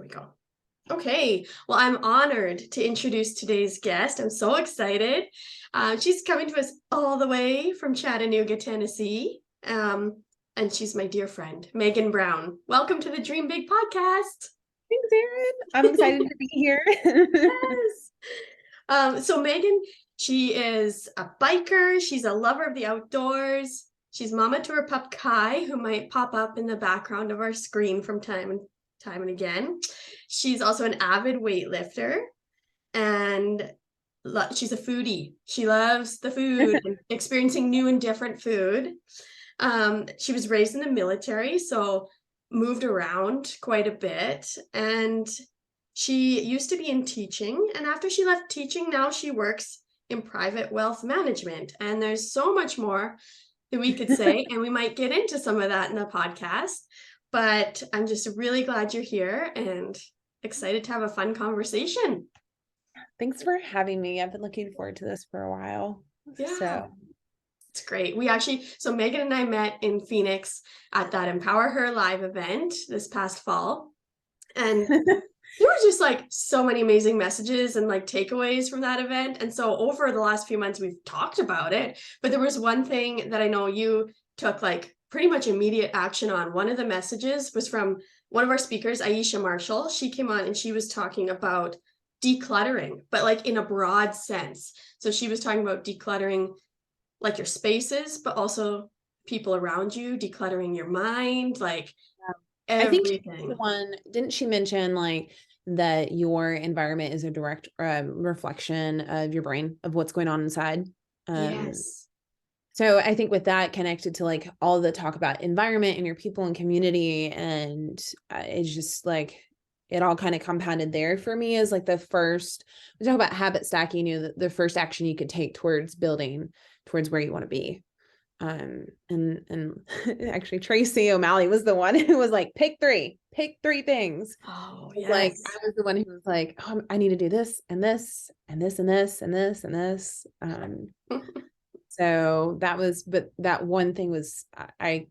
There we go. Okay, well, I'm honored to introduce today's guest. I'm so excited. She's coming to us all the way from Chattanooga, Tennessee. And she's my dear friend, Megan Brown. Welcome to the Dream Big podcast. Thanks, Erin. I'm excited to be here. Yes. So Megan, she is a biker. She's a lover of the outdoors. She's mama to her pup Kai, who might pop up in the background of our screen from time and again. She's also an avid weightlifter, and she's a foodie. She loves the food and experiencing new and different food. She was raised in the military, so moved around quite a bit, and she used to be in teaching, and after she left teaching, now she works in private wealth management. And there's so much more that we could say, and we might get into some of that in the podcast. But I'm just really glad you're here and excited to have a fun conversation. Thanks for having me. I've been looking forward to this for a while. Yeah, it's great. So Megan and I met in Phoenix at that Empower Her Live event this past fall. And there were just like so many amazing messages and like takeaways from that event. And so over the last few months, we've talked about it. But there was one thing that I know you took like pretty much immediate action on. One of the messages was from one of our speakers, Aisha Marshall. She came on and she was talking about decluttering, but like in a broad sense. So she was talking about decluttering like your spaces, but also people around you, decluttering your mind, like I think everything. didn't she mention like that your environment is a direct reflection of your brain, of what's going on inside? Yes. So I think with that connected to like all the talk about environment and your people and community, and it's just like it all kind of compounded there for me as like the first, we talk about habit stacking, the first action you could take towards building towards where you want to be. And actually Tracy O'Malley was the one who was like, pick three things. Oh, Like yes. I was the one who was like, oh, I need to do this and this and this and this and this and this. So that was, but that one thing was, I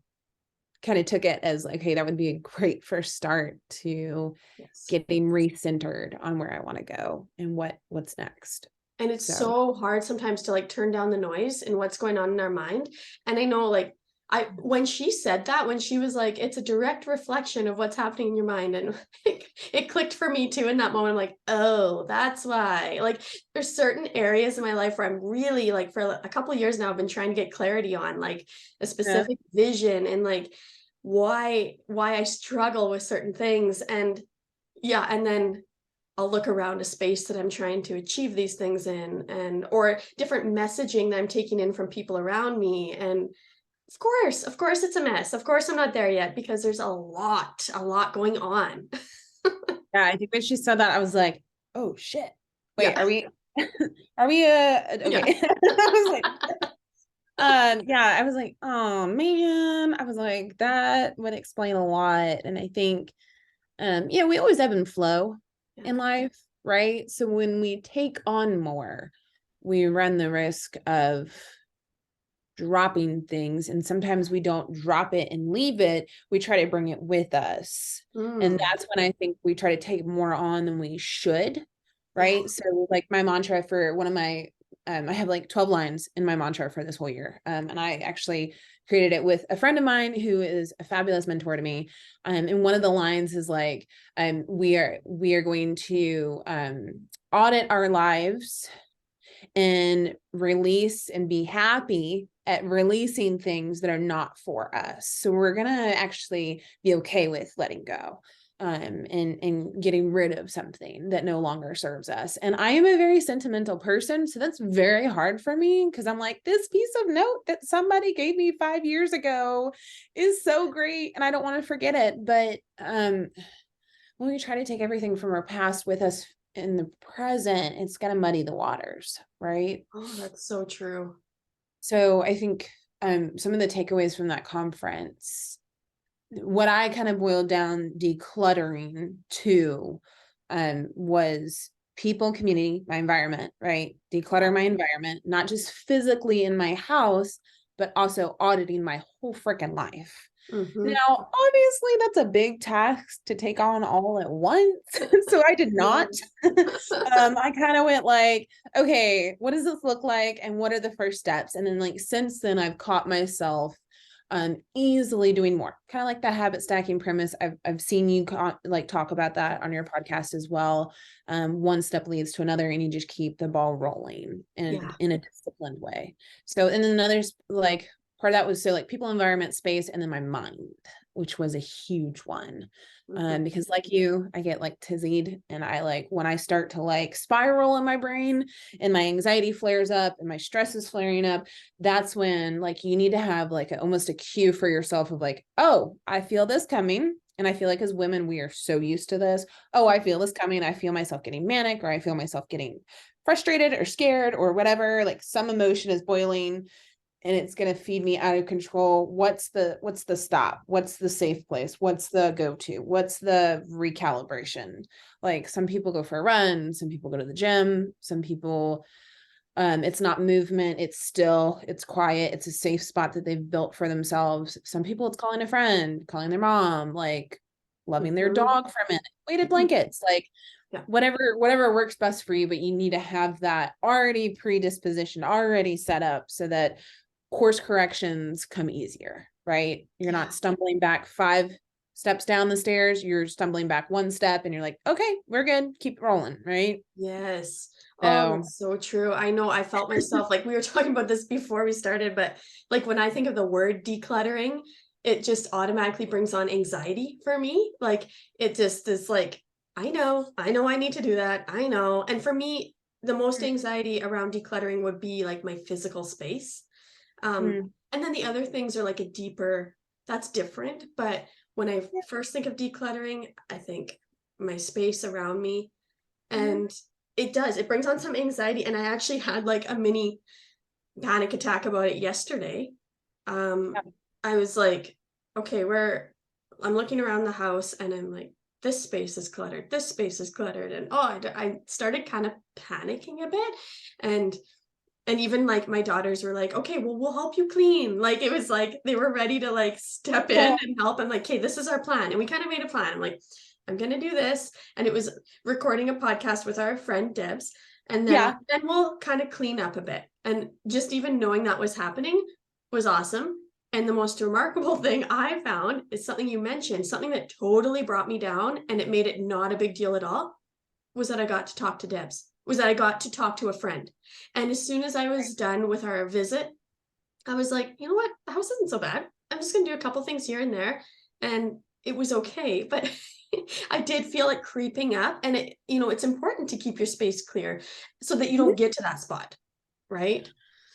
kind of took it as like, hey, that would be a great first start to Yes. getting recentered on where I want to go and what's next. And it's so hard sometimes to like turn down the noise and what's going on in our mind. And I know like when she said that, when she was like, it's a direct reflection of what's happening in your mind. And it clicked for me too in that moment. I'm like, oh, that's why. Like there's certain areas in my life where I'm really like for a couple of years now, I've been trying to get clarity on like a specific vision and like why I struggle with certain things. And yeah, and then I'll look around a space that I'm trying to achieve these things in, and or different messaging that I'm taking in from people around me. And of course it's a mess. Of course I'm not there yet because there's a lot going on. Yeah, I think when she said that, I was like, oh shit. Wait, Yeah. are we okay. Yeah. I was like, yeah, I was like, oh man. I was like, that would explain a lot. And I think yeah, we always ebb and flow Yeah. in life, right? So when we take on more, we run the risk of dropping things, and sometimes we don't drop it and leave it, we try to bring it with us. And that's when I think we try to take more on than we should, right? Yeah. So like my mantra for one of my I have like 12 lines in my mantra for this whole year, and I actually created it with a friend of mine who is a fabulous mentor to me, and one of the lines is like, we are going to audit our lives and release and be happy at releasing things that are not for us. So we're going to actually be okay with letting go, and getting rid of something that no longer serves us. And I am a very sentimental person, so that's very hard for me because I'm like, this piece of note that somebody gave me 5 years ago is so great and I don't want to forget it. But when we try to take everything from our past with us in the present, it's going to muddy the waters, right? Oh, that's so true. So I think some of the takeaways from that conference, what I kind of boiled down decluttering to, was people, community, my environment, right? Declutter my environment, not just physically in my house, but also auditing my whole freaking life. Mhm. Now, obviously, that's a big task to take on all at once. So I did Yeah. not. I kind of went like, okay, what does this look like? And what are the first steps? And then like since then, I've caught myself easily doing more. Kind of like the habit stacking premise. I've seen you like talk about that on your podcast as well. One step leads to another, and you just keep the ball rolling and Yeah. in a disciplined way. So, and then another like part of that was so like people, environment, space, and then my mind, which was a huge one. Mhm. Because like you, I get like tizzied, and I like when I start to like spiral in my brain and my anxiety flares up and my stress is flaring up, that's when like you need to have like almost a cue for yourself of like, oh, I feel this coming. And I feel like as women, we are so used to this. Oh, I feel this coming. I feel myself getting manic, or I feel myself getting frustrated or scared or whatever. Like some emotion is boiling and it's going to feed me out of control. What's the stop? What's the safe place? What's the go-to? What's the recalibration? Like some people go for a run, some people go to the gym, some people it's not movement, it's still, it's quiet, it's a safe spot that they've built for themselves. Some people it's calling a friend, calling their mom, like loving their Mhm. dog for a minute, weighted blankets, like Yeah. whatever works best for you, but you need to have that already predispositioned, already set up so that course corrections come easier, right? You're Yeah. not stumbling back 5 steps down the stairs, you're stumbling back 1 step and you're like, okay, we're good, keep rolling, right? Yes. Oh, So that's so true. I know I felt myself like we were talking about this before we started, but like when I think of the word decluttering, it just automatically brings on anxiety for me. Like it just is like, I know I need to do that. I know. And for me, the most anxiety around decluttering would be like my physical space. mm, And then the other things are like a deeper, that's different. But when I yeah, first think of decluttering, I think my space around me, mm, and it does, it brings on some anxiety, and I actually had, like, a mini panic attack about it yesterday. yeah, I was like, "Okay, I'm looking around the house, and I'm like, "This space is cluttered, this space is cluttered," and, oh, I started kinda panicking a bit, and even, like, my daughters were like, "Okay, well, we'll help you clean." Like, it was like they were ready to, like, step in yeah, and help. I'm like, "Okay, this is our plan." And we kinda made a plan. I'm like, "I'm gonna do this," and it was recording a podcast with our friend Debs, and then yeah. we'll kinda clean up a bit. And just even knowing that was happening was awesome. And the most remarkable thing I found is something you mentioned, something that totally brought me down, and it made it not a big deal at all, was that I got to talk to Debs, was that I got to talk to a friend. And as soon as I was done with our visit, I was like, you know what? The house isn't so bad. I'm just going to do a couple things here and there. And it was okay. But I did feel it creeping up. And it's important to keep your space clear so that you don't get to that spot. Right.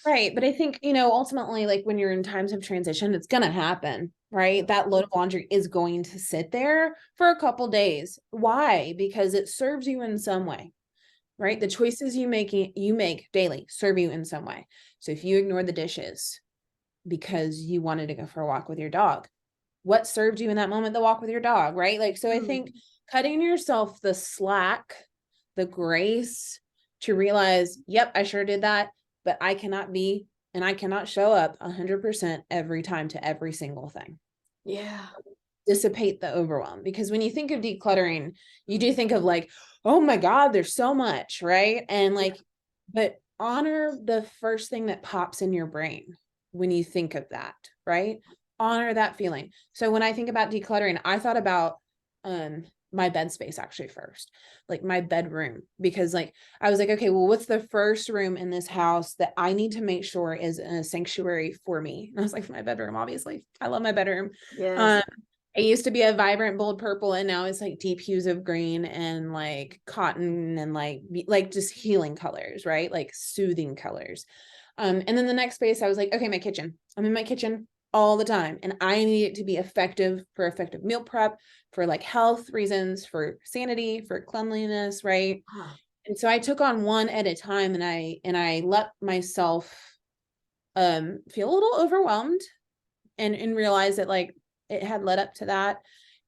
Right. But I think, ultimately, like when you're in times of transition, it's going to happen, right? That load of laundry is going to sit there for a couple days. Why? Because it serves you in some way, right? The choices you make daily serve you in some way. So if you ignore the dishes because you wanted to go for a walk with your dog, what served you in that moment? The walk with your dog, right? Like, so I Mm, think cutting yourself the slack, the grace to realize, yep, I sure did that, but I cannot be and I cannot show up 100% every time to every single thing. yeah. Dissipate the overwhelm, because when you think of decluttering, you do think of like, oh my God, there's so much, right? And Yeah. like, but honor the first thing that pops in your brain when you think of that, right? Honor that feeling. So when I think about decluttering, I thought about my bed space actually first, like my bedroom, because like I was like, okay, well, what's the first room in this house that I need to make sure is a sanctuary for me? And I was like, my bedroom, obviously. I love my bedroom. Yes. Um, it used to be a vibrant, bold purple, and now it's like deep hues of green and like cotton and like just healing colors, right? Like soothing colors. And then the next space, I was like, okay, my kitchen. I'm in my kitchen all the time, and I need it to be effective for effective meal prep, for like health reasons, for sanity, for cleanliness, right? Ah, And so I took on one at a time, and I let myself feel a little overwhelmed and realize that like it had led up to that,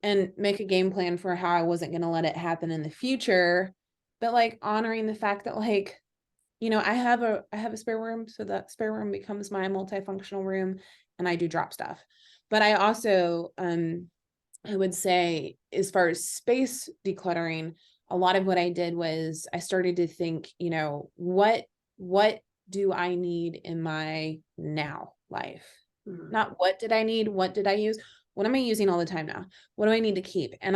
and make a game plan for how I wasn't going to let it happen in the future, but like honoring the fact that like, I have a spare room, so that spare room becomes my multifunctional room, and I do drop stuff. But I also, I would say, as far as space decluttering, a lot of what I did was I started to think, what do I need in my now life? Mm. Not what did I need? What did I use? What am I using all the time now? What do I need to keep? And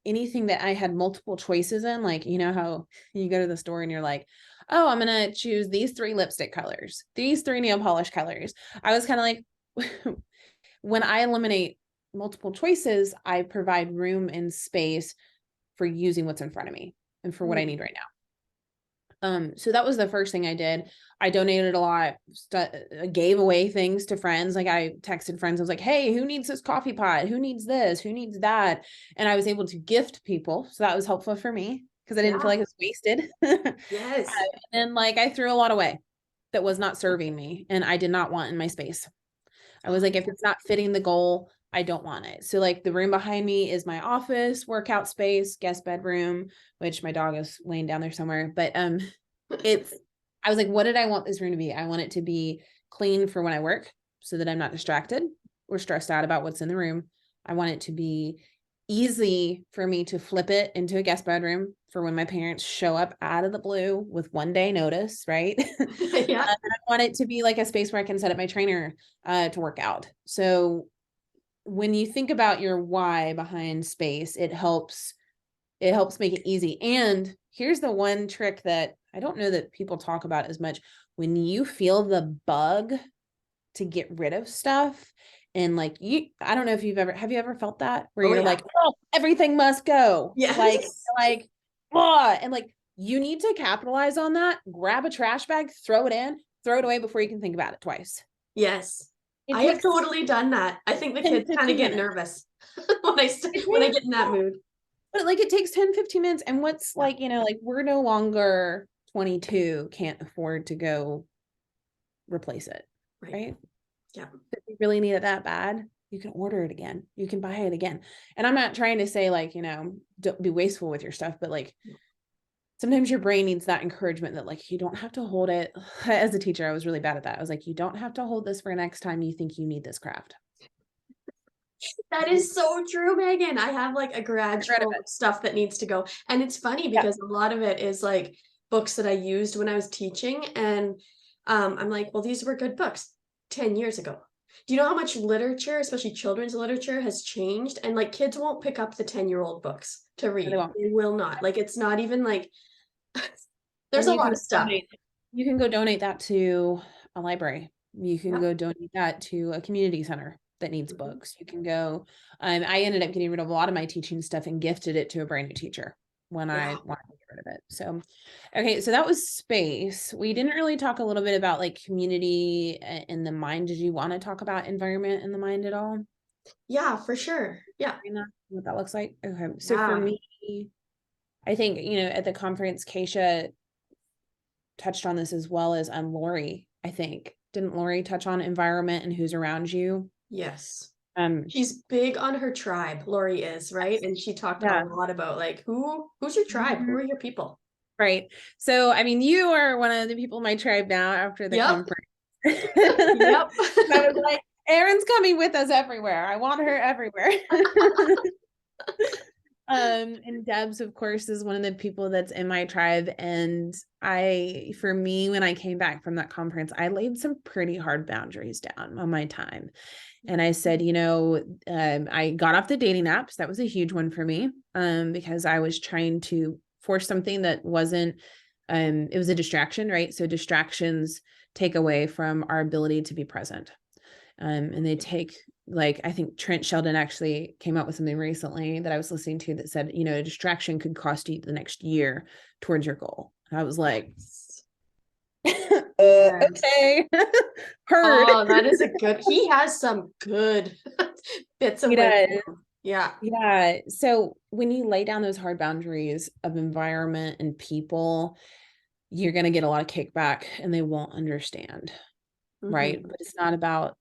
anything that I had multiple choices in, like, how you go to the store and you're like, oh, I'm going to choose these 3 lipstick colors, these 3 nail polish colors. I was kind of like, when I eliminate multiple choices, I provide room and space for using what's in front of me and for what I need right now. So that was the first thing I did. I donated a lot, gave away things to friends. Like I texted friends. I was like, hey, who needs this coffee pot? Who needs this? Who needs that? And I was able to gift people. So that was helpful for me because I didn't feel like it was wasted. Yes. And like I threw a lot away that was not serving me and I did not want in my space. I was like, if it's not fitting the goal, I don't want it. So like the room behind me is my office, workout space, guest bedroom, which my dog is laying down there somewhere. But I was like, what did I want this room to be? I want it to be clean for when I work so that I'm not distracted or stressed out about what's in the room. I want it to be easy for me to flip it into a guest bedroom for when my parents show up out of the blue with 1 day notice, right? Yeah. I want it to be like a space where I can set up my trainer to work out. So when you think about your why behind space, it helps make it easy. And here's the one trick that I don't know that people talk about as much. When you feel the bug to get rid of stuff, and like I don't know if have you ever felt that where you're like, oh, everything must go. Yes. Like, oh, and like you need to capitalize on that. Grab a trash bag, throw it in, throw it away before you can think about it twice. Yes. It I have takes totally done that. I think the 10, kids kind of 15 get minutes. nervous when I get in that mood. But like it takes 10, 15 minutes. And what's like, like we're no longer 22, can't afford to go replace it. Right. Yeah. If you really need it that bad, you can order it again. You can buy it again. And I'm not trying to say like, don't be wasteful with your stuff, but like sometimes your brain needs that encouragement that like, you don't have to hold it. As a teacher, I was really bad at that. I was like, you don't have to hold this for next time you think you need this craft. That is so true, Megan. I have like a garage full of stuff that needs to go. And it's funny because a lot of it is like books that I used when I was teaching. And I'm like, well, these were good books 10 years ago. Do you know how much literature, especially children's literature, has changed? And like kids won't pick up the 10-year-old books to read. They will not. Like it's not even like there's a lot of stuff. You can go donate that to a library. You can go donate that to a community center that needs books. You can go, I ended up getting rid of a lot of my teaching stuff and gifted it to a brand new teacher when I wanted to get rid of it. So, okay. So that was space. We didn't really talk a little bit about like community in the mind. Did you want to talk about environment in the mind at all? Yeah, for sure. Yeah. What that looks like. Okay. So for me, I think, at the conference, Keisha touched on this as well as Lori, I think. Didn't Lori touch on environment and who's around you? Yes. She's big on her tribe. Lori is, right? And she talked a lot about like who's your tribe? Who are your people? Right. So I mean, you are one of the people in my tribe now after the conference. Yep. I was like, Erin's coming with us everywhere. I want her everywhere. And Debs, of course, is one of the people that's in my tribe. And for me, when I came back from that conference, I laid some pretty hard boundaries down on my time. And I said, I got off the dating apps. That was a huge one for me, because I was trying to force something that wasn't, it was a distraction, right? So distractions take away from our ability to be present. And they take, like, I think Trent Sheldon actually came out with something recently that I was listening to that said, a distraction could cost you the next year towards your goal. And I was like, okay. Heard. Oh, that is a good, he has some good bits of wisdom. Yeah. Yeah. So when you lay down those hard boundaries of environment and people, you're going to get a lot of kickback and they won't understand. Right. But it's not about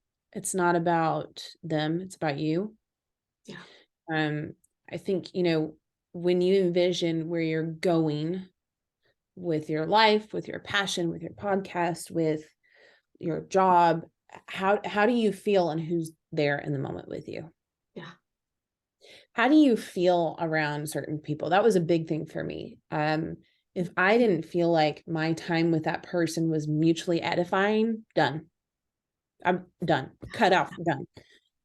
them. It's about you. Yeah. I think, when you envision where you're going with your life, with your passion, with your podcast, with your job, how do you feel and who's there in the moment with you. Yeah. How do you feel around certain people? That was a big thing for me. If I didn't feel like my time with that person was mutually edifying, done. I'm done. Cut off, done.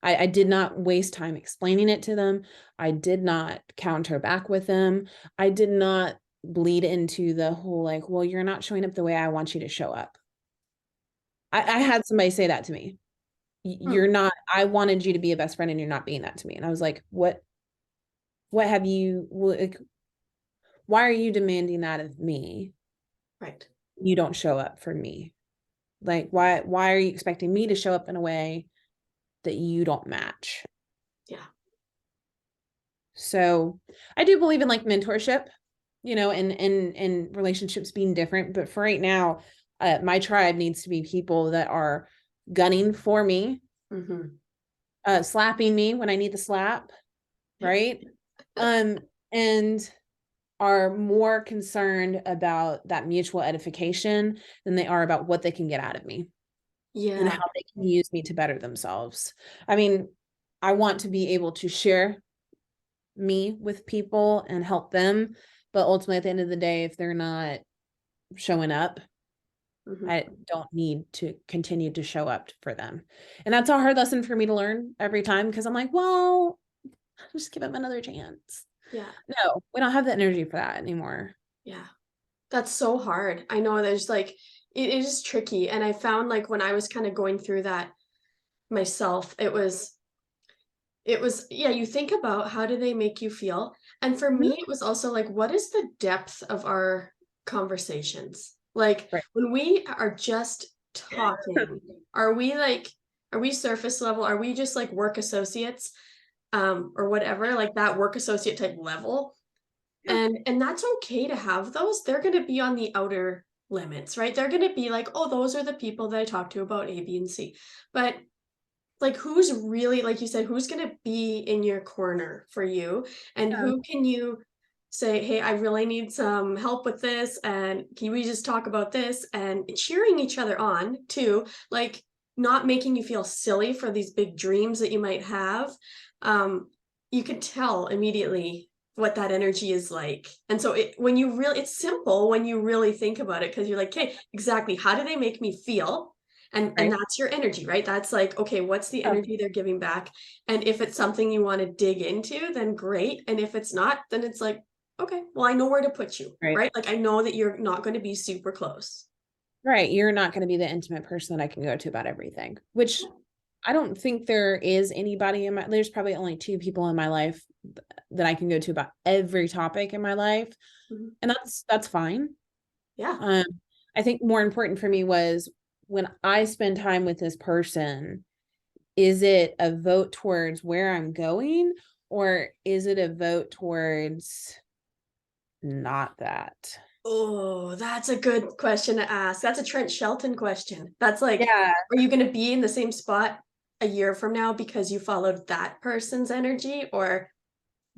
I did not waste time explaining it to them. I did not counter back with them. I did not bleed into the whole like, well, you're not showing up the way I want you to show up. I had somebody say that to me. You're not, I wanted you to be a best friend and you're not being that to me. And I was like, what have you, like, why are you demanding that of me? Right. You don't show up for me. Like, why are you expecting me to show up in a way that you don't match? Yeah. So I do believe in like mentorship, and relationships being different. But for right now, my tribe needs to be people that are gunning for me, slapping me when I need the slap, right? And are more concerned about that mutual edification than they are about what they can get out of me and Yeah. how they can use me to better themselves. I mean, I want to be able to share me with people and help them, but ultimately at the end of the day, if they're not showing up, I don't need to continue to show up for them. And that's a hard lesson for me to learn every time, because I'm like, well, just give them another chance. Yeah. No, we don't have the energy for that anymore. Yeah. That's so hard. I know there's like, it is tricky. And I found like when I was kind of going through that myself, it was, yeah, you think about how do they make you feel? And for me, it was also like, what is the depth of our conversations? Like Right. when we are just talking, are we like, are we surface level? Are we just like work associates? Or whatever, like that work associate type level? And that's okay to have those. They're going to be on the outer limits, right? They're going to be like, oh, those are the people that I talk to about A, B, and C. But like who's really, like you said, who's going to be in your corner for you, and Yeah. who can you say, hey, I really need some help with this, and can we just talk about this, and cheering each other on too, like not making you feel silly for these big dreams that you might have. um you can tell immediately what that energy is like. And so when you really, it's simple when you really think about it, because you're like, okay, exactly, how do they make me feel? And Right. that's your energy, right? That's like, okay, what's the Oh, energy they're giving back? And if it's something you want to dig into, then great. And if it's not, then it's like, okay, well, I know where to put you, right. right? Like I know that you're not going to be super close. Right. You're not going to be the intimate person that I can go to about everything, which I don't think there is anybody there's probably only two people in my life that I can go to about every topic in my life. Mhm. And that's fine. Yeah. Um, I think more important for me was when I spend time with this person, is it a vote towards where I'm going, or is it a vote towards not that? Oh, that's a good question to ask. That's a Trent Shelton question. That's like, Yeah, are you going to be in the same spot a year from now because you followed that person's energy? Or,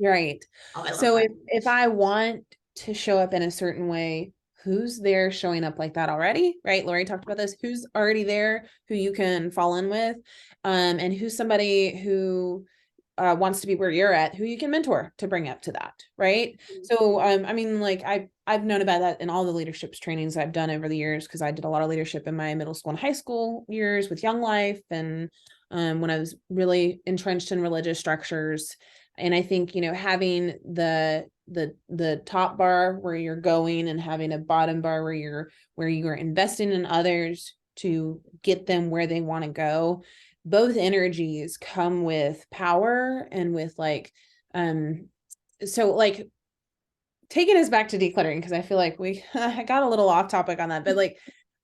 right. oh, I love So that. if I want to show up in a certain way, who's there showing up like that already? Right? Lori talked about this. Who's already there who you can fall in with? And who's somebody who wants to be where you're at, who you can mentor to bring up to that, right? So, I mean, like I've known about that in all the leadership trainings I've done over the years, because I did a lot of leadership in my middle school and high school years with Young Life, and when I was really entrenched in religious structures. And I think, having the top bar where you're going and having a bottom bar where you are investing in others to get them where they want to go, both energies come with power and with like so like taking us back to decluttering, because I feel like I got a little off topic on that, but like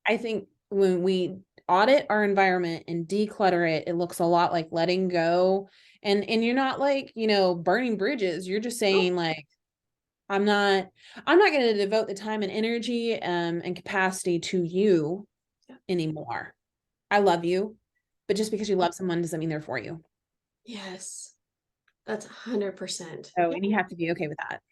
I think when we audit our environment and declutter it, it looks a lot like letting go. And you're not like, burning bridges. You're just Nope. saying like, I'm not going to devote the time and energy and capacity to you Yeah. anymore. I love you, but just because you love someone doesn't mean they're for you. Yes. That's 100%. So, and you have to be okay with that.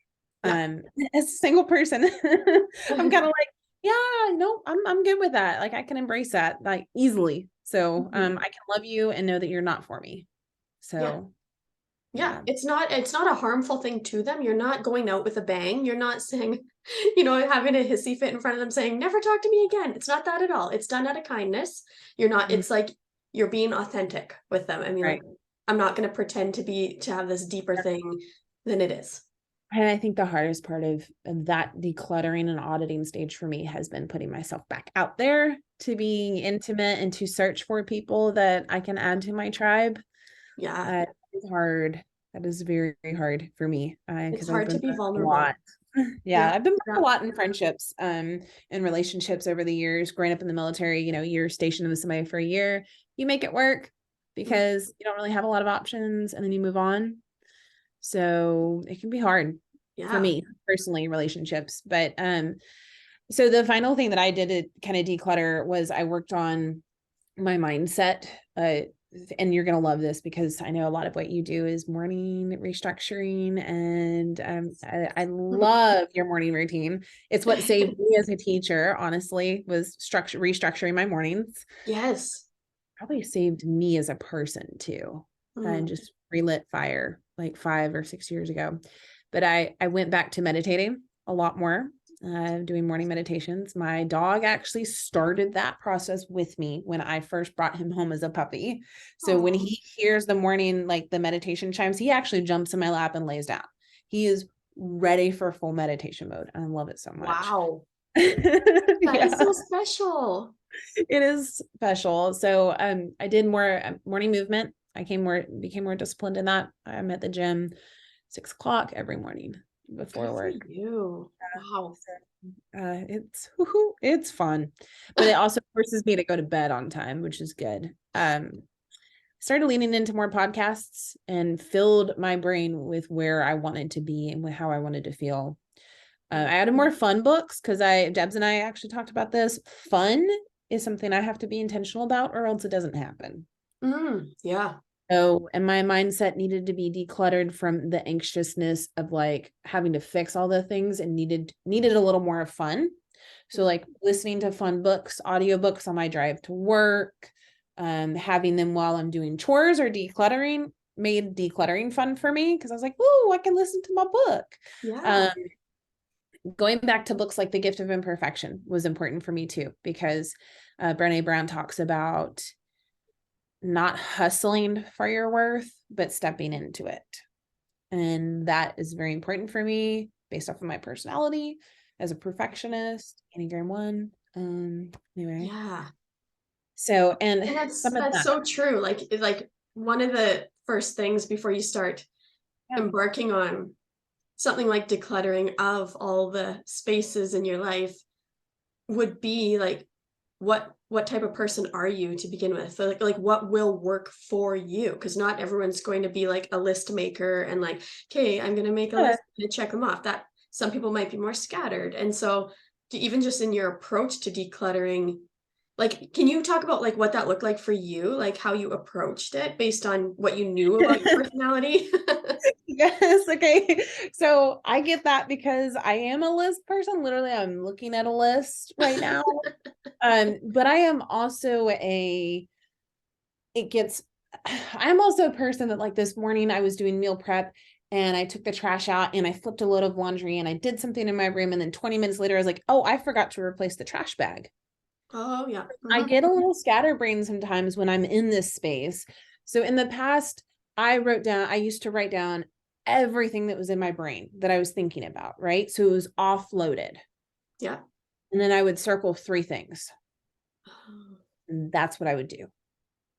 Yeah. As a single person, I'm kind of like, yeah, no, I'm good with that. Like I can embrace that like easily. So Mhm. I can love you and know that you're not for me. Yeah. So Yeah, yeah. it's not a harmful thing to them. You're not going out with a bang. You're not saying, having a hissy fit in front of them saying, "Never talk to me again." It's not that at all. It's done out of kindness. You're not Mm, it's like you're being authentic with them. I mean, like, right. I'm not gonna pretend to have this deeper thing than it is. And I think the hardest part of that decluttering and auditing stage for me has been putting myself back out there to being intimate and to search for people that I can add to my tribe. Yeah, It's hard. That is very, very hard for me it's because I've hard to been be burned a lot. vulnerable. Yeah, Yeah, I've been burned a yeah. lot in friendships, and relationships over the years. Growing up in the military, you're stationed with somebody for a year, you make it work Mm, because you don't really have a lot of options, and then you move on. So it can be hard for yeah. me personally, relationships. But so the final thing that I did to kind of declutter was I worked on my mindset. And you're going to love this because I know a lot of what you do is morning restructuring. And I love your morning routine. It's what saved me as a teacher, honestly, was restructuring my mornings. Yes. Probably saved me as a person too. And Mm. just relit fire like 5 or 6 years ago. But I went back to meditating a lot more, doing morning meditations. My dog actually started that process with me when I first brought him home as a puppy. So when Oh, he hears the morning, like the meditation chimes, he actually jumps in my lap and lays down. He is ready for full meditation mode. I love it so much. wow. That is Yeah, so special. it is special. So I did more morning movement. I became more disciplined in that. I'm at the gym 6 o'clock every morning Good before for work. you. Wow. It's fun, but it also forces me to go to bed on time, which is good. Started leaning into more podcasts and filled my brain with where I wanted to be and with how I wanted to feel. I added more fun books because Debs and I actually talked about this. Fun is something I have to be intentional about, or else it doesn't happen. Yeah. So, and my mindset needed to be decluttered from the anxiousness of like having to fix all the things and needed a little more fun. So like listening to fun books, audiobooks on my drive to work, having them while I'm doing chores or decluttering made decluttering fun for me because I was like, "Ooh, I can listen to my book." Yeah. Um, Going back to books like The Gift of Imperfection was important for me too because Brené Brown talks about not hustling for your worth, but stepping into it. And that is very important for me based off of my personality as a perfectionist, Enneagram 1. Anyway, Yeah. so, and And that's some of that's that, so true. Like one of the first things before you start yeah, embarking on something like decluttering of all the spaces in your life would be like what type of person are you to begin with? So like what will work for you? Because not everyone's going to be like a list maker and like, okay, I'm gonna make a yeah, list and check them off. That some people might be more scattered. And so even just in your approach to decluttering, like, can you talk about like what that looked like for you? Like how you approached it based on what you knew about your personality? yes, okay. So I get that because I am a list person. Literally, I'm looking at a list right now. But I am also it gets I'm also a person that like this morning I was doing meal prep and I took the trash out and I flipped a load of laundry and I did something in my room and then 20 minutes later I was like, "Oh, I forgot to replace the trash bag." Oh yeah. I get a little scatterbrained sometimes when I'm in this space. So in the past, I used to write down everything that was in my brain that I was thinking about, right? So it was offloaded. Yeah. And then I would circle 3 things. Oh, And that's what I would do.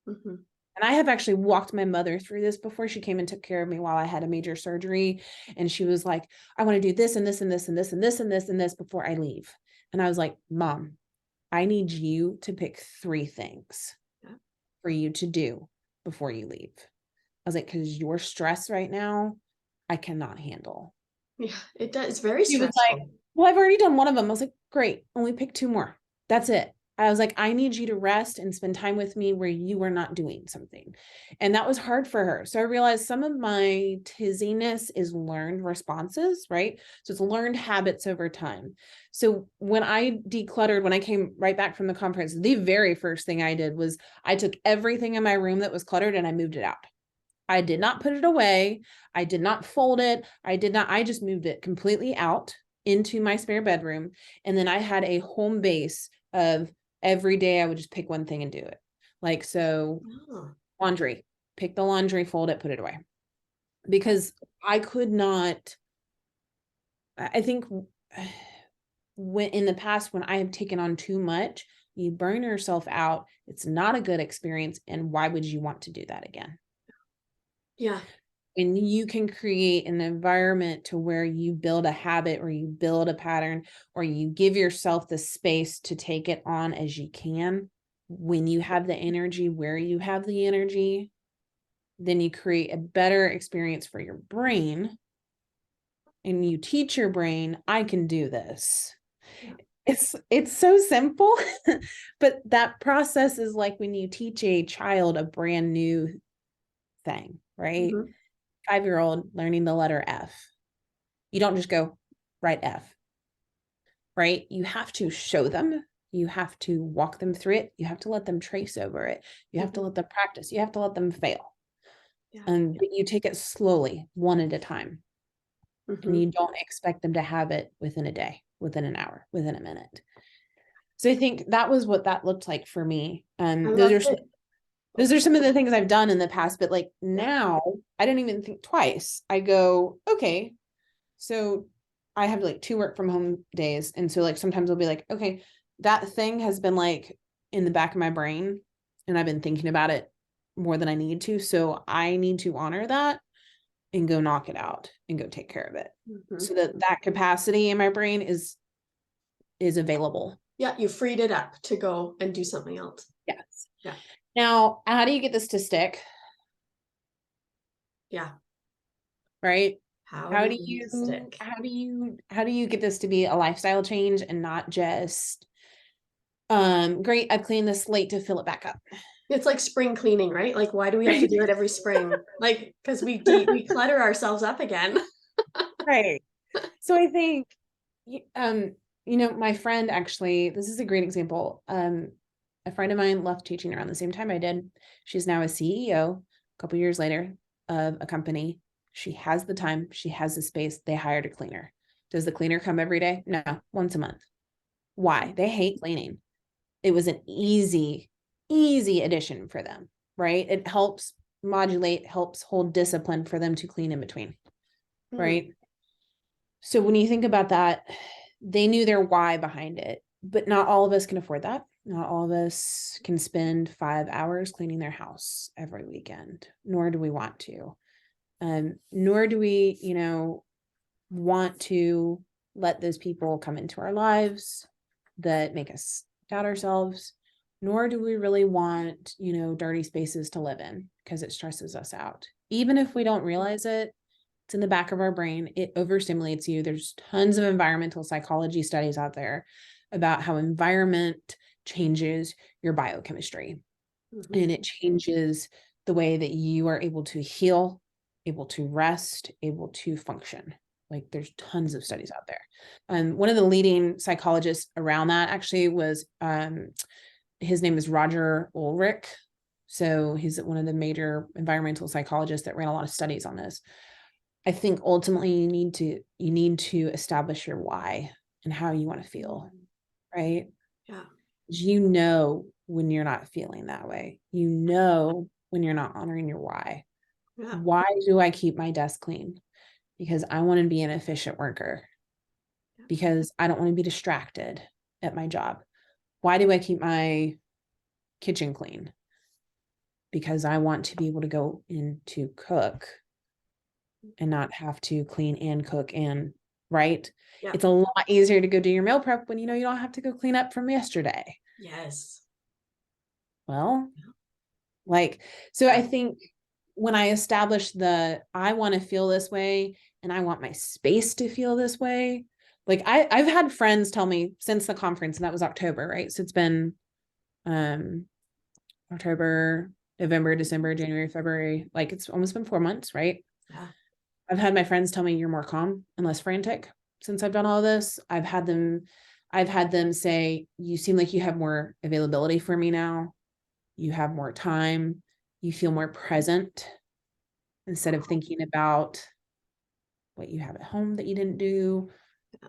mhm. And I have actually walked my mother through this before. She came and took care of me while I had a major surgery. And she was like, "I want to do this and this and this and this and this and this and this before I leave." And I was like, "Mom, I need you to pick 3 things Yeah. for you to do before you leave." I was like, "Because your stress right now, I cannot handle." Yeah, it does. It's very She was like, stressful. "Well, I've already done one of them." I was like, "Great, only pick 2 more. That's it. I was like, I need you to rest and spend time with me where you are not doing something. And that was hard for her. So I realized some of my tizziness is learned responses, right? So it's learned habits over time. So when I decluttered, when I came right back from the conference, the very first thing I did was I took everything in my room that was cluttered and I moved it out. I did not put it away. I did not fold it. I just moved it completely out into my spare bedroom. And then I had a home base of every day I would just pick one thing and do it. Like, so laundry, pick the laundry, fold it, put it away. Because I could not, I think when in the past, when I have taken on too much, you burn yourself out. It's not a good experience. And why would you want to do that again? Yeah. And you can create an environment to where you build a habit or you build a pattern or you give yourself the space to take it on as you can. When you have the energy, where you have the energy, then you create a better experience for your brain. And you teach your brain, I can do this. Yeah. It's so simple, but that process is like when you teach a child a brand new thing, right? Mm-hmm. 5-year-old learning the letter F. You don't just go write F, right? You have to show them. You have to walk them through it. You have to let them trace over it. You have to let them practice. You have to let them fail. Yeah. And you take it slowly, one at a time. And you don't expect them to have it within a day, within an hour, within a minute. So I think that was what that looked like for me. Those are some of the things I've done in the past, but like now I don't even think twice. I go, okay, so I have like 2 work from home days. And so like sometimes I'll be like, okay, that thing has been like in the back of my brain and I've been thinking about it more than I need to. So I need to honor that and go knock it out and go take care of it. So that capacity in my brain is available. Yeah, you freed it up to go and do something else. Yes. Yeah. Now, how do you get this to stick? Yeah. Right? How do you stick? How do you get this to be a lifestyle change and not just great, I've cleaned the slate to fill it back up. It's like spring cleaning, right? Like, why do we have to do it every spring? Like, because we clutter ourselves up again. Right. So I think my friend actually, this is a great example. A friend of mine left teaching around the same time I did. She's now a CEO a couple years later of a company. She has the time, she has the space. They hired a cleaner. Does the cleaner come every day? No, once a month. Why? They hate cleaning. It was an easy addition for them, right? It helps modulate, helps hold discipline for them to clean in between, right? So when you think about that, they knew their why behind it, but not all of us can afford that. Not all of us can spend 5 hours cleaning their house every weekend, nor do we want to. Nor do we, want to let those people come into our lives that make us doubt ourselves, nor do we really want, dirty spaces to live in because it stresses us out. Even if we don't realize it, it's in the back of our brain. It overstimulates you. There's tons of environmental psychology studies out there about how environment changes your biochemistry. And it changes the way that you are able to heal, able to rest, able to function. Like there's tons of studies out there. One of the leading psychologists around that actually was, his name is Roger Ulrich. So he's one of the major environmental psychologists that ran a lot of studies on this. I think ultimately you need to establish your why and how you want to feel, right? Yeah. When you're not feeling that way, when you're not honoring your why. Yeah. Why do I keep my desk clean? Because I want to be an efficient worker. Because I don't want to be distracted at my job. Why do I keep my kitchen clean? Because I want to be able to go in to cook and not have to clean and cook and right. Yeah. It's a lot easier to go do your meal prep when you don't have to go clean up from yesterday. Yes. Well, so I think when I establish I want to feel this way and I want my space to feel this way. Like I've had friends tell me since the conference, and that was October, right? So it's been October, November, December, January, February. Like it's almost been 4 months, right? Yeah. I've had my friends tell me you're more calm and less frantic since I've done all this. I've had them say, you seem like you have more availability for me now. You have more time. You feel more present instead of thinking about what you have at home that you didn't do,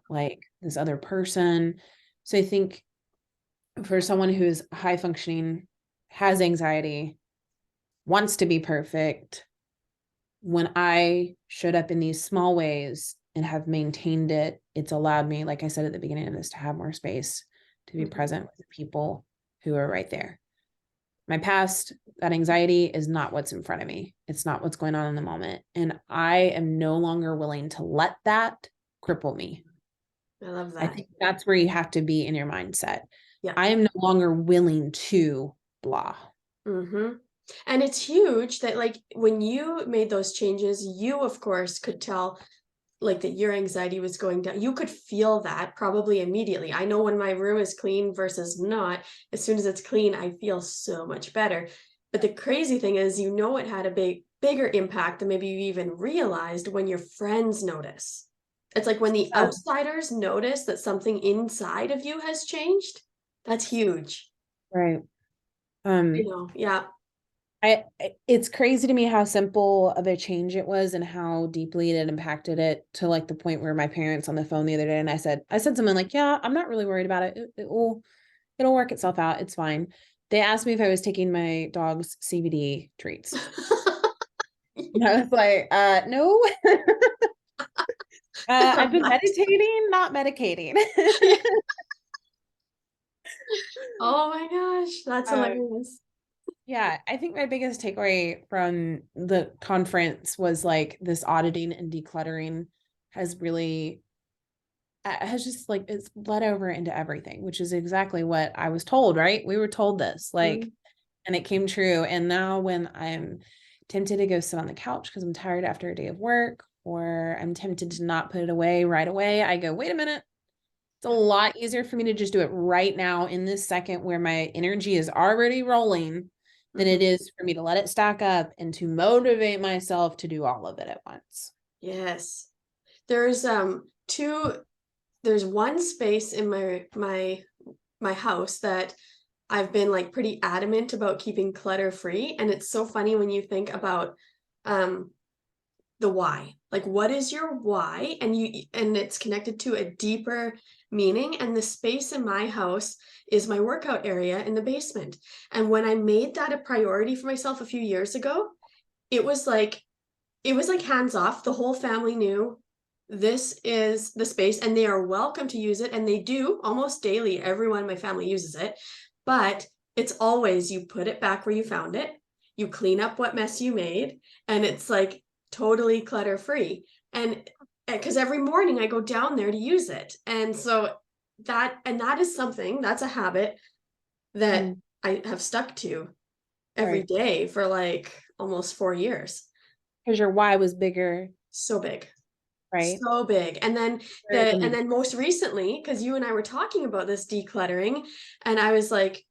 like this other person. So I think for someone who's high functioning, has anxiety, wants to be perfect, when I showed up in these small ways and have maintained it, it's allowed me, like I said at the beginning of this, to have more space to be present with the people who are right there. My past, that anxiety is not what's in front of me. It's not what's going on in the moment. And I am no longer willing to let that cripple me. I love I that. think that's where you have to be in your mindset. Yeah. I am no longer willing to blah. Mm-hmm. And it's huge that like when you made those changes, you of course could tell like that your anxiety was going down. You could feel that probably immediately. I know when my room is clean versus not, as soon as it's clean, I feel so much better. But the crazy thing is, you know, it had a bigger impact than maybe you even realized when your friends notice. It's like when the outsiders notice that something inside of you has changed, that's huge. Right. You know, yeah. It's crazy to me how simple of a change it was and how deeply it impacted it, to like the point where my parents on the phone the other day, and I said something like, yeah, I'm not really worried about it. It'll work itself out. It's fine. They asked me if I was taking my dog's CBD treats. And I was like, no. I love I've been that. meditating, not medicating. Oh my gosh, that's Um, hilarious. Yeah, I think my biggest takeaway from the conference was like this auditing and decluttering has really has just like it's bled over into everything, which is exactly what I was told, right? We were told this, like, Mhm. and it came true. And now when I'm tempted to go sit on the couch because I'm tired after a day of work, or I'm tempted to not put it away right away, I go, wait a minute. It's a lot easier for me to just do it right now in this second where my energy is already rolling than Mhm. it is for me to let it stack up and to motivate myself to do all of it at once. Yes. There's two there's one space in my house that I've been like pretty adamant about keeping clutter free, and it's so funny when you think about um the why. Like what is your why? And it's connected to a deeper meaning, and the space in my house is my workout area in the basement. And when I made that a priority for myself a few years ago, it was like hands off. The whole family knew this is the space and they are welcome to use it. And they do almost daily. Everyone in my family uses it. But it's always you put it back where you found it, you clean up what mess you made, and it's like totally clutter free. And because every morning I go down there to use it. And so that is something that's a habit that Mm, I have stuck to every right. day for like almost 4 years. Because your why was bigger, So big. right? So big. And then Bigger than the, most recently, because you and I were talking about this decluttering, and I was like,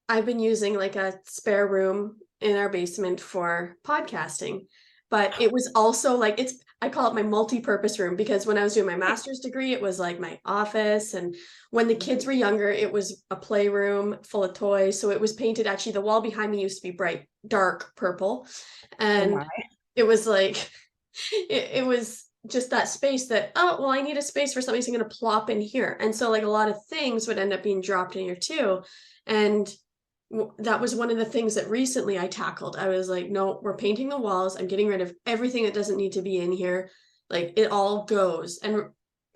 I've been using like a spare room in our basement for podcasting. But it was also like I call it my multi-purpose room, because when I was doing my master's degree, it was like my office. And when the kids were younger, it was a playroom full of toys. So it was painted, actually, the wall behind me used to be bright, dark purple. oh And my. it was like it was just that space that, oh well, I need a space for something, so I'm going to plop in here. And so like a lot of things would end up being dropped in here too. And that was one of the things that recently I tackled. I was like, no, we're painting the walls, I'm getting rid of everything that doesn't need to be in here. Like it all goes. And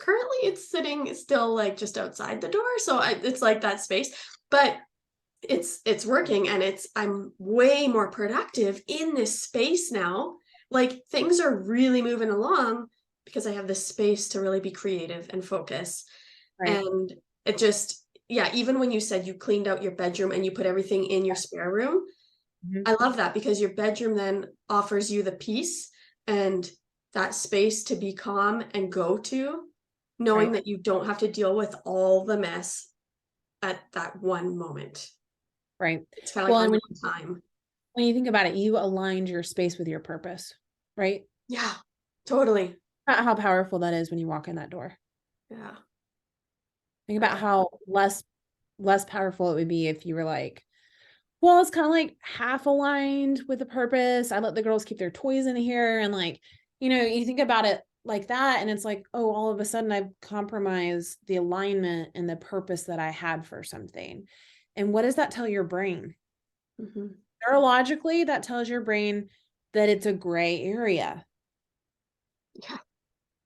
currently it's sitting still like just outside the door, so it's like that space. But it's working, and I'm way more productive in this space now. Like things are really moving along because I have this space to really be creative and focus. Right. And it just, yeah, even when you said you cleaned out your bedroom and you put everything in your spare room, Mhm. I love that, because your bedroom then offers you the peace and that space to be calm and go to, knowing Right. that you don't have to deal with all the mess at that one moment. Right. It's kind of Well, like and a time. when you think about it, you aligned your space with your purpose, right? Yeah, totally. How powerful that is when you walk in that door. Yeah. Think about Okay. how less powerful it would be if you were like, well, it's kind of like half aligned with the purpose. I let the girls keep their toys in here. And like, you think about it like that. And it's like, oh, all of a sudden I've compromised the alignment and the purpose that I had for something. And what does that tell your brain? Mhm. Neurologically, that tells your brain that it's a gray area Yeah.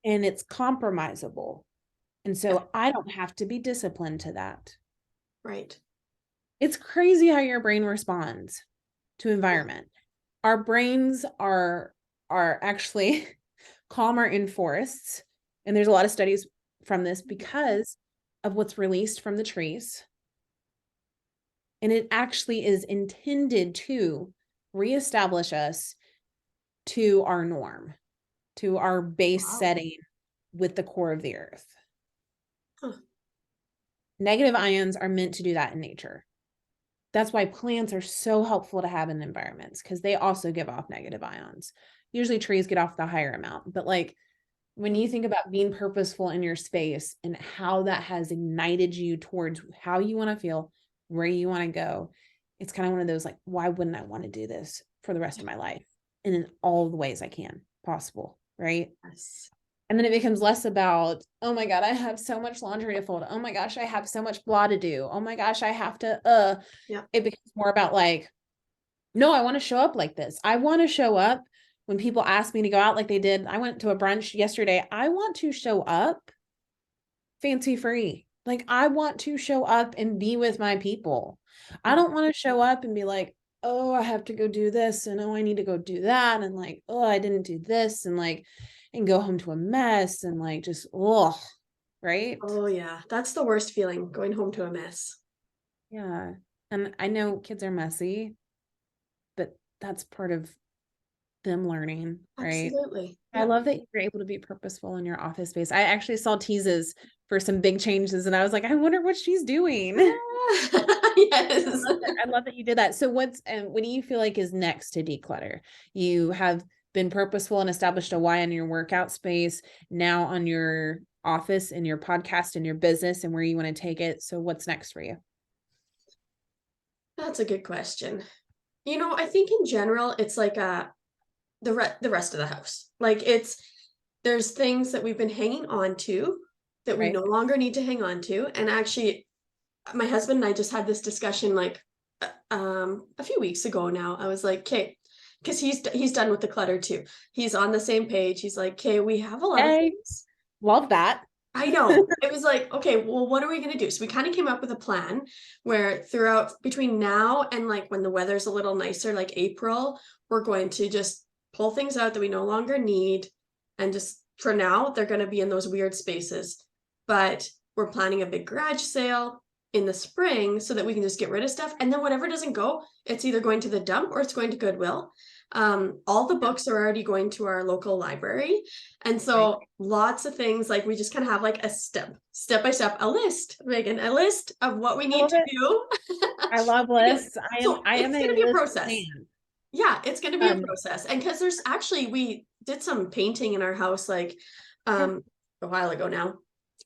and it's compromisable. And Yeah. so I don't have to be disciplined to that. Right. It's crazy how your brain responds to Yeah. environment. Our brains are actually calmer in forests, and there's a lot of studies from this because of what's released from the trees. And it actually is intended to reestablish us to our norm, to our base Wow. setting with the core of the earth. Huh. Negative ions are meant to do that in nature. That's why plants are so helpful to have in environments because they also give off negative ions. Usually trees get off the higher amount, but like when you think about being purposeful in your space and how that has ignited you towards how you want to feel, where you want to go, it's kind of one of those like, why wouldn't I want to do this for the rest of my life? And in all the ways I can possible, right? Yes. And then it becomes less about, oh my God, I have so much laundry to fold. Oh my gosh, I have so much blah to do. Oh my gosh, I have to, Yeah. it becomes more about like, no, I want to show up like this. I want to show up when people ask me to go out like they did. I went to a brunch yesterday. I want to show up fancy free. Like I want to show up and be with my people. I don't want to show up and be like, oh, I have to go do this and oh, I need to go do that and like, oh, I didn't do this and like and go home to a mess and like just oh, right? Oh yeah. That's the worst feeling, going home to a mess. Yeah. And I know kids are messy, but that's part of them learning, right? Absolutely. I Yeah. love that you're able to be purposeful in your office space. I actually saw teases for some big changes and I was like, I wonder what she's doing. Yes. I love that you did that. So what do you feel like is next to declutter? You have been purposeful and established a why on your workout space, now on your office and your podcast and your business and where you want to take it. So what's next for you? That's a good question. I think in general, it's like the rest of the house. Like there's things that we've been hanging on to that we Right. no longer need to hang on to. And actually, my husband and I just had this discussion like a few weeks ago now. I was like, okay, because he's done with the clutter too. He's on the same page. He's like, okay, we have a lot of Hey, things. love that. I know. It was like, okay, well, what are we going to do? So we kind of came up with a plan where throughout between now and like when the weather's a little nicer, like April, we're going to just pull things out that we no longer need. And just for now, they're going to be in those weird spaces. But we're planning a big garage sale in the spring so that we can just get rid of stuff. And then whatever doesn't go, it's either going to the dump or it's going to Goodwill. All the books are already going to our local library. And Right. so lots of things, like we just kind of have like a step by step, a list, Megan, a list of what we I need love to it. do. I love Because lists. so I am it's a gonna be a list process. fan. Yeah, it's gonna be a Um, process. And because there's actually we did some painting in our house like yeah, a while ago now.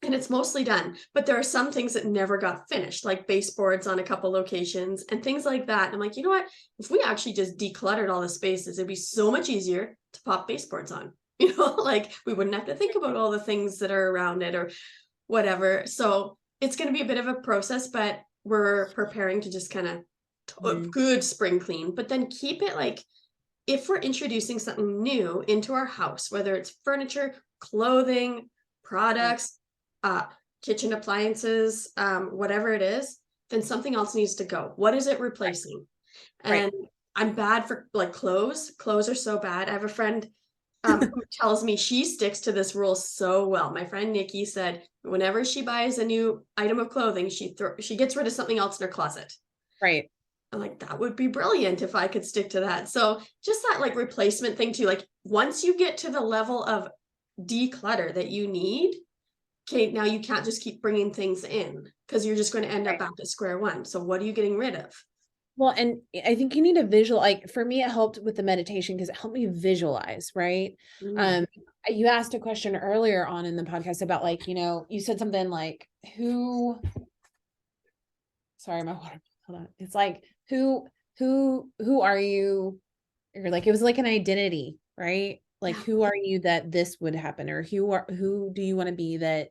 And it's mostly done, but there are some things that never got finished, like baseboards on a couple locations and things like that. And I'm like, you know what? If we actually just decluttered all the spaces, it'd be so much easier to pop baseboards on. Like we wouldn't have to think about all the things that are around it or whatever. So it's going to be a bit of a process, but we're preparing to just kind of mhm, good spring clean, but then keep it like if we're introducing something new into our house, whether it's furniture, clothing, right, products, uh, kitchen appliances, whatever it is, then something else needs to go. What is it replacing? right. And I'm bad for like clothes. Clothes are so bad. I have a friend who tells me she sticks to this rule so well. My friend Nikki said whenever she buys a new item of clothing, she gets rid of something else in her closet. Right. I'm like, that would be brilliant if I could stick to that. So just that like replacement thing too. Like once you get to the level of declutter that you need, okay, now you can't just keep bringing things in because you're just going to end up Right. back at square one. So what are you getting rid of? Well, and I think you need to visual, like for me, it helped with the meditation because it helped me visualize, right? Mm. Um, you asked a question earlier on in the podcast about like, you said something like sorry, my water, hold on. It's like, who are you? Or like, it was like an identity, right? Like, Yeah. who are you that this would happen? Or who do you want to be that,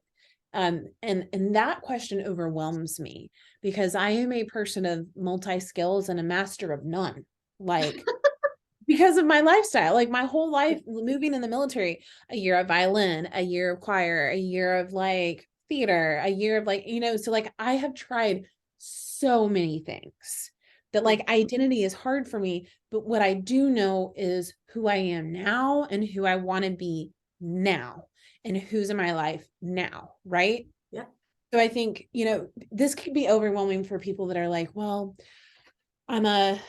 and that question overwhelms me because I am a person of multi skills and a master of none. Like, because of my lifestyle, like my whole life moving in the military, a year of violin, a year of choir, a year of like theater, a year of like, so like I have tried so many things that like identity is hard for me. But what I do know is who I am now and who I want to be now and who's in my life now. Right. Yeah. So I think, this could be overwhelming for people that are like, well, I'm a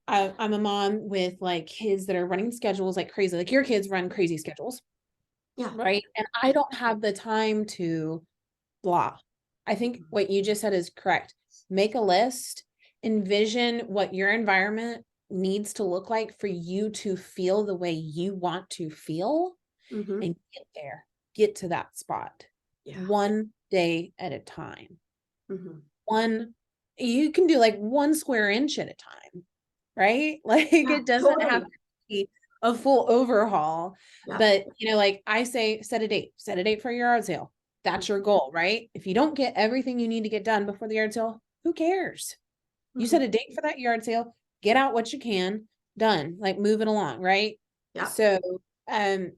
I'm a mom with like kids that are running schedules like crazy. Like your kids run crazy schedules, Yeah. right? And I don't have the time to blah. I think what you just said is correct. Make a list, envision what your environment needs to look like for you to feel the way you want to feel Mm-hmm. and get there. Get to that spot. Yeah. One day at a time. Mm-hmm. You can do like 1 square inch at a time, right? Like Yeah. it doesn't have Totally. to be a full overhaul. Yeah. But like I say, set a date for your yard sale. That's your goal, right? If you don't get everything you need to get done before the yard sale, who cares? You Mm-hmm. set a date for that yard sale, get out what you can, done, like move it along, right? Yeah. So um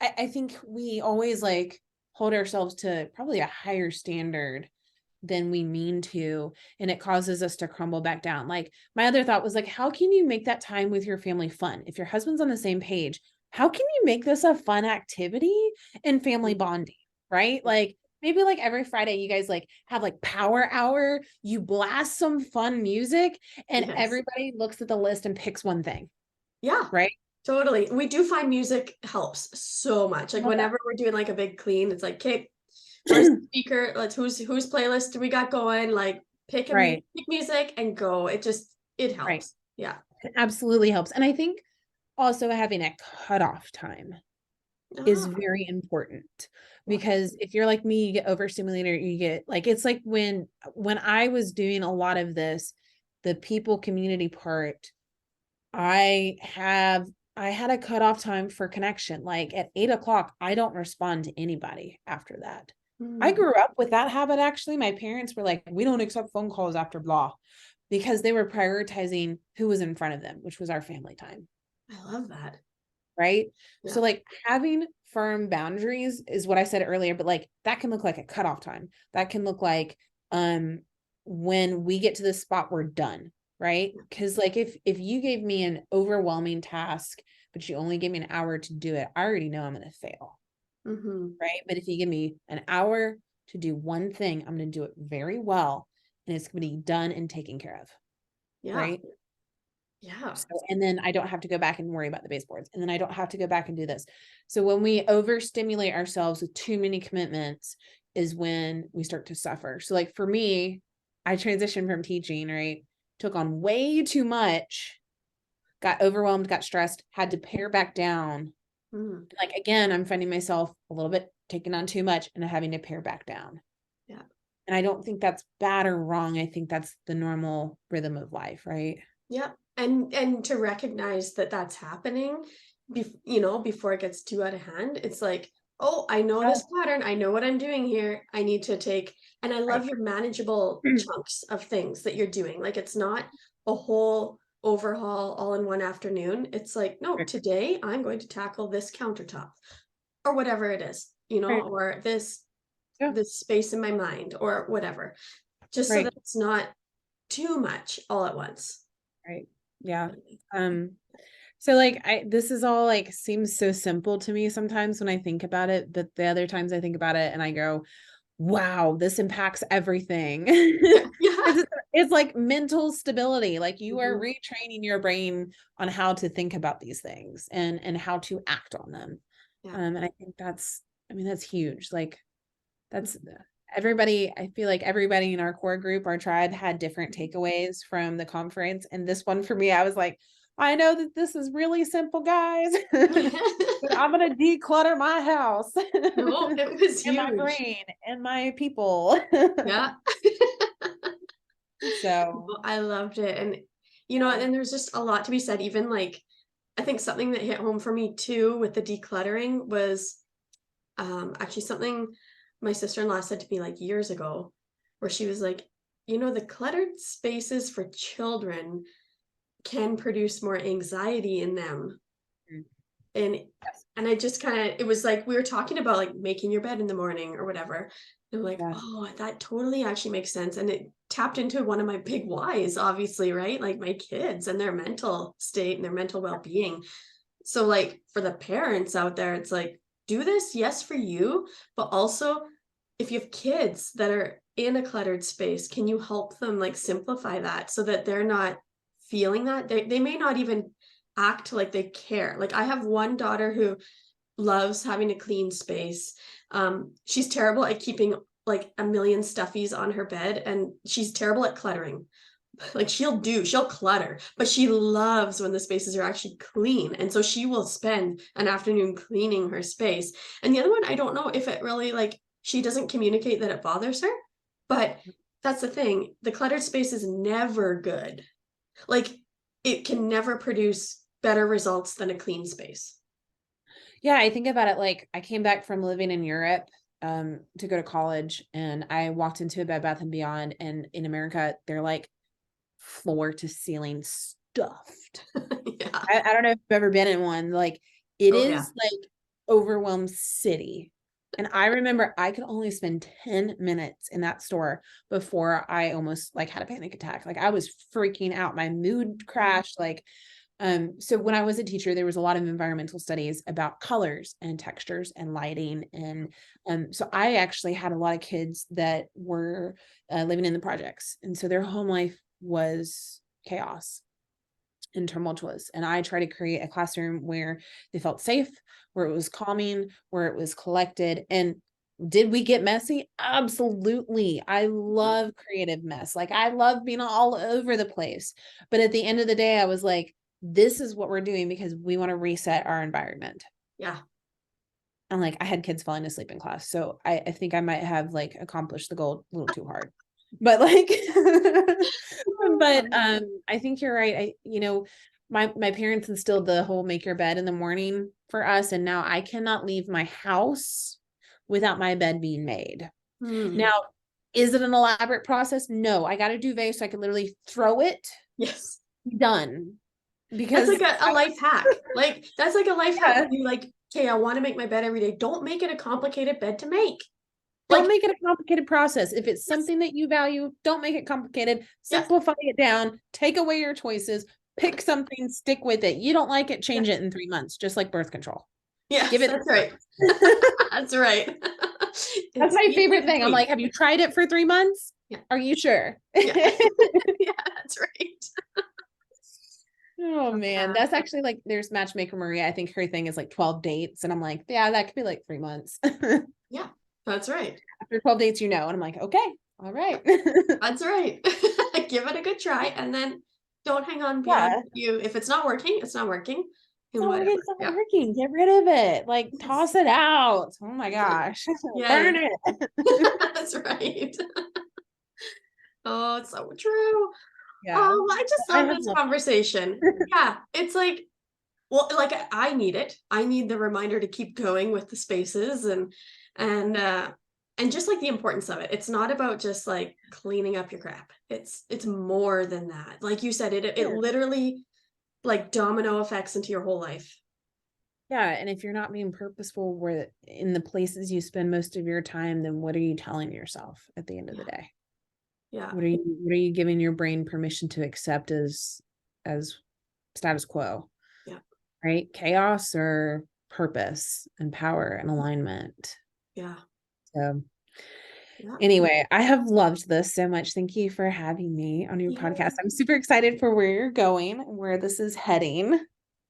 I think we always like hold ourselves to probably a higher standard than we mean to, and it causes us to crumble back down. Like my other thought was like, how can you make that time with your family fun? If your husband's on the same page, how can you make this a fun activity and family bonding, right? Like maybe like every Friday you guys like have like power hour, you blast some fun music and Yes. everybody looks at the list and picks one thing, Yeah. right? Totally. We do find music helps so much. Like Love that. whenever we're doing like a big clean, it's like, okay, where's the speaker? Let's whose playlist do we got going? Like Right, pick music and go. It right. helps. Yeah. It absolutely helps. And I think also having a cutoff time is Ah, very important yeah. because if you're like me, you get overstimulated, you get like, it's like when I was doing a lot of this, the people community part, I have I had a cutoff time for connection. Like at 8 o'clock, I don't respond to anybody after that. I Mm, grew up with that habit. Actually, my parents were like, we don't accept phone calls after blah, because they were prioritizing who was in front of them, which was our family time. I love that. Right. Yeah. So like having firm boundaries is what I said earlier, but like that can look like a cutoff time. That can look like when we get to the spot we're done, right? Because like if you gave me an overwhelming task, but you only gave me an hour to do it, I already know I'm gonna fail. Mm-hmm. Right. But if you give me an hour to do one thing, I'm gonna do it very well and it's gonna be done and taken care of. Yeah. Right. Yeah. So, and then I don't have to go back and worry about the baseboards. And then I don't have to go back and do this. So when we overstimulate ourselves with too many commitments is when we start to suffer. So like for me, I transitioned from teaching, right? Took on way too much, got overwhelmed, got stressed, had to pare back down. Mm, Like again, I'm finding myself a little bit taking on too much and having to pare back down. yeah. And I don't think that's bad or wrong. I think that's the normal rhythm of life, right? Yeah. And to recognize that that's happening, before it gets too out of hand, it's like, oh, I know Yeah. this pattern. I know what I'm doing here. I need to take, and I love Right. your manageable chunks of things that you're doing. Like it's not a whole overhaul all in one afternoon. It's like, no, Right. today I'm going to tackle this countertop or whatever it is, Right. or Yeah. this space in my mind or whatever, just so that Right. it's not too much all at once. Right. Yeah. Um, so like this is all like seems so simple to me sometimes when I think about it, but the other times I think about it and I go, wow, this impacts everything. Yeah, yeah. It's like mental stability. Like you are Mhm. retraining your brain on how to think about these things and how to act on them. Yeah. And I think that's, I mean, that's huge. Like that's, Mhm. I feel like everybody in our core group, our tribe, had different takeaways from the conference. And this one for me, I was like, I know that this is really simple, guys, but I'm going to declutter my house No, it was and my huge. brain and my people. Yeah. So, I loved it. And, yeah. and there's just a lot to be said. Even like, I think something that hit home for me too with the decluttering was actually something my sister-in-law said to me like years ago, where she was like, the cluttered spaces for children can produce more anxiety in them. Mm. And Yes. and I just kind of, it was like we were talking about like making your bed in the morning or whatever. And I'm like, Yeah. oh, that totally actually makes sense. And it tapped into one of my big whys, obviously, right? Like my kids and their mental state and their mental well-being. So like for the parents out there, it's like, do this, yes, for you, but also if you have kids that are in a cluttered space, can you help them like simplify that so that they're not feeling that? They may not even act like they care. Like I have one daughter who loves having a clean space. She's terrible at keeping like a million stuffies on her bed, and she's terrible at cluttering. Like she'll clutter, but she loves when the spaces are actually clean. And so she will spend an afternoon cleaning her space. And the other one, I don't know if it really like she doesn't communicate that it bothers her, but that's the thing. The cluttered space is never good. Like it can never produce better results than a clean space. Yeah, I think about it like I came back from living in Europe to go to college, and I walked into a Bed Bath and Beyond, and in America they're like floor to ceiling stuffed. Yeah. I don't know if you've ever been in one. Like it Oh yeah. is like overwhelmed city. And I remember I could only spend 10 minutes in that store before I almost like had a panic attack. Like I was freaking out. My mood crashed. Like, so when I was a teacher, there was a lot of environmental studies about colors and textures and lighting. And so I actually had a lot of kids that were living in the projects. And so their home life was chaos and tumultuous. And I try to create a classroom where they felt safe, where it was calming, where it was collected. And did we get messy? Absolutely. I love creative mess. Like I love being all over the place. But at the end of the day, I was like, this is what we're doing because we want to reset our environment. Yeah. And like I had kids falling asleep in class. So I think I might have like accomplished the goal a little too hard. But like but I think you're right. My parents instilled the whole make your bed in the morning for us. And now I cannot leave my house without my bed being made. Hmm. Now, is it an elaborate process? No, I got a duvet so I can literally throw it, Yes. done. That's Because like a life hack. Like that's like a life hack. yeah, You like, okay, I want to make my bed every day. Don't make it a complicated bed to make. don't Like, make it a complicated process. If it's yes, something that you value, don't make it complicated. yes, Simplify it down, take away your choices, pick something, stick with it. You don't like it, change yes, it in 3 months, just like birth control. Give yes, it that's right. 3 months. That's right. That's It's my easy favorite to thing. I'm tweak. like, have you tried it for 3 months? Yeah. Are you sure? Yeah. Yeah, that's right. Oh man, that's actually like there's matchmaker Maria. I think her thing is like 12 dates. And I'm like, yeah, that could be like 3 months. Yeah, that's right. After 12 dates, and I'm like, okay, all right. That's right. Give it a good try and then don't hang on beyond Yeah. you. If it's not working, it's not working. It's And not working, whatever. it's not Yeah. working. Get rid of it. Like Yes. toss it out. Oh my gosh. Yes. Burn it. That's right. Oh, it's so true. Yeah. Oh, I just I love have this loved conversation. it. Yeah, it's like, well, like I need it. I need the reminder to keep going with the spaces and uh and just like the importance of it. It's not about just like cleaning up your crap. It's more than that. Like you said, it Yeah. literally like domino effects into your whole life. Yeah. And if you're not being purposeful where in the places you spend most of your time, then what are you telling yourself at the end of the Yeah. day? Yeah. What are you giving your brain permission to accept as status quo? Yeah. Right? Chaos or purpose and power and alignment. Yeah. So Yeah. anyway, I have loved this so much. Thank you for having me on your Yeah. podcast. I'm super excited for where you're going and where this is heading.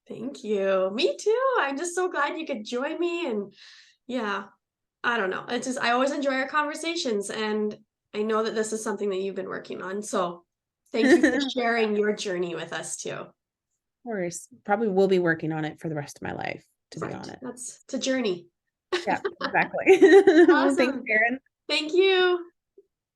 Thank you. Me too. I'm just so glad you could join me and yeah. I don't know. It's just, I always enjoy our conversations, and I know that this is something that you've been working on. So thank you for sharing your journey with us too. Of course, probably will be working on it for the rest of my life, to be Right. honest. It's a journey. Yeah, exactly. Well, thanks, Awesome. Karen. Thank you.